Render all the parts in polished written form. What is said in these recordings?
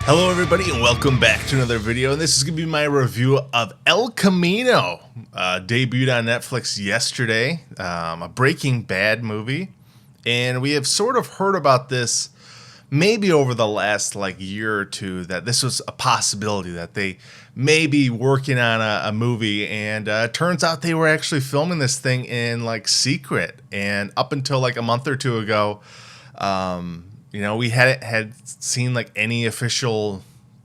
Hello everybody and welcome back to another video, and this is going to be my review of El Camino. Debuted on Netflix yesterday, a Breaking Bad movie, and we have sort of heard about this maybe over the last year or two, that this was a possibility that they may be working on a movie, and turns out they were actually filming this thing in secret, and up until a month or two ago, we hadn't had seen any official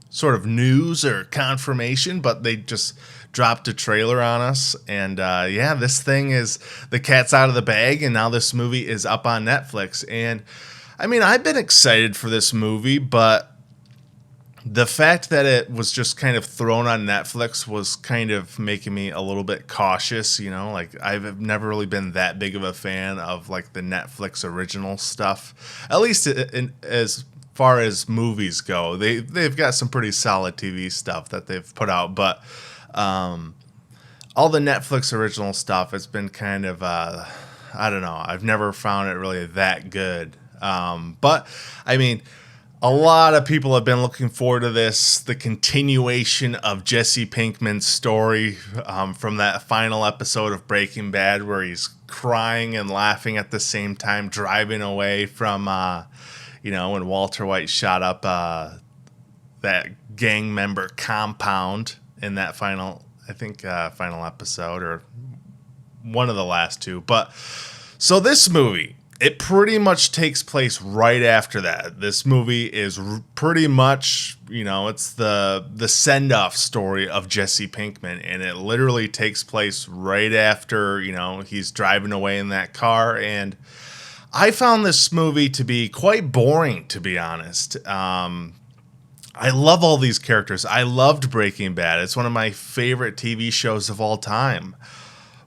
sort of news or confirmation, but they just dropped a trailer on us. And yeah, this thing is, the cat's out of the bag, and now this movie is up on Netflix. And I mean, I've been excited for this movie, but the fact that it was just kind of thrown on Netflix was kind of making me a little bit cautious. I've never really been that big of a fan of the Netflix original stuff, at least as far as movies go. They've got some pretty solid TV stuff that they've put out, but all the Netflix original stuff has been kind of I don't know. I've never found it really that good. But I mean, a lot of people have been looking forward to this, the continuation of Jesse Pinkman's story from that final episode of Breaking Bad, where he's crying and laughing at the same time, driving away from, when Walter White shot up that gang member compound in that final episode, or one of the last two. But so this movie, it pretty much takes place right after that. This movie is pretty much, it's the send-off story of Jesse Pinkman, and it literally takes place right after, he's driving away in that car. And I found this movie to be quite boring, to be honest. I love all these characters. I loved Breaking Bad. It's one of my favorite TV shows of all time.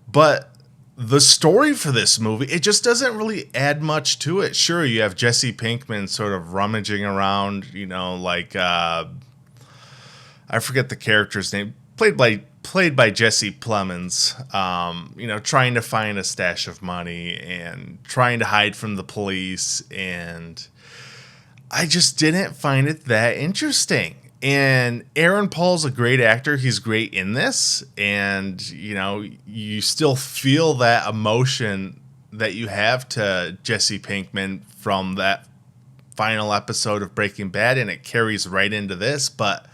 But the story for this movie, it just doesn't really add much to it. Sure, you have Jesse Pinkman sort of rummaging around, I forget the character's name, played by Jesse Plemons, trying to find a stash of money and trying to hide from the police, and I just didn't find it that interesting. And Aaron Paul's a great actor. He's great in this. And, you still feel that emotion that you have to Jesse Pinkman from that final episode of Breaking Bad, and it carries right into this. But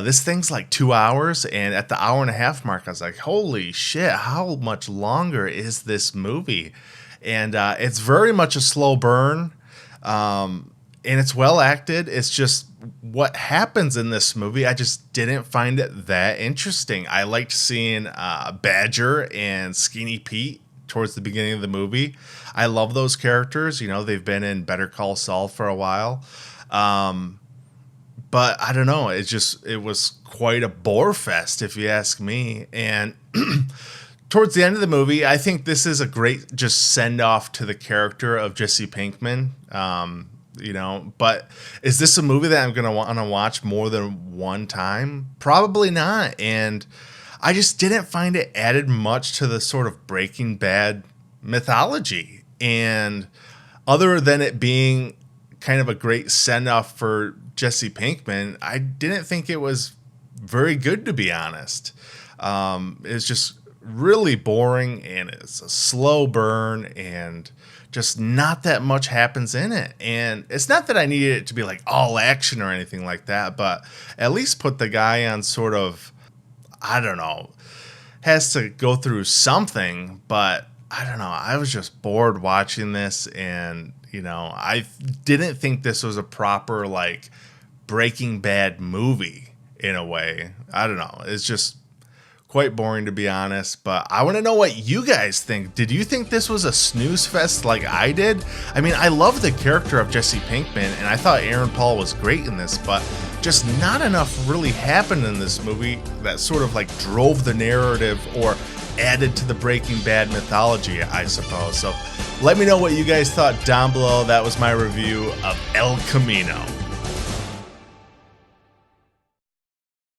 this thing's 2 hours, and at the hour and a half mark, I was like, holy shit, how much longer is this movie? And it's very much a slow burn. And it's well acted. It's just what happens in this movie, I just didn't find it that interesting. I liked seeing Badger and Skinny Pete towards the beginning of the movie. I love those characters. They've been in Better Call Saul for a while. But I don't know. It was quite a bore fest, if you ask me. And towards the end of the movie, I think this is a great just send off to the character of Jesse Pinkman. But is this a movie that I'm going to want to watch more than one time? Probably not. And I just didn't find it added much to the sort of Breaking Bad mythology. And other than it being kind of a great send-off for Jesse Pinkman, I didn't think it was very good, to be honest. It's just really boring, and it's a slow burn, and just not that much happens in it. And it's not that I needed it to be all action or anything like that, but at least put the guy on sort of, I don't know, has to go through something. But I don't know, I was just bored watching this, and I didn't think this was a proper Breaking Bad movie in a way. I don't know, it's just quite boring, to be honest. But I want to know what you guys think. Did you think this was a snooze fest like I did? I mean, I love the character of Jesse Pinkman, and I thought Aaron Paul was great in this, but just not enough really happened in this movie that sort of drove the narrative or added to the Breaking Bad mythology, I suppose. So let me know what you guys thought down below. That was my review of El Camino.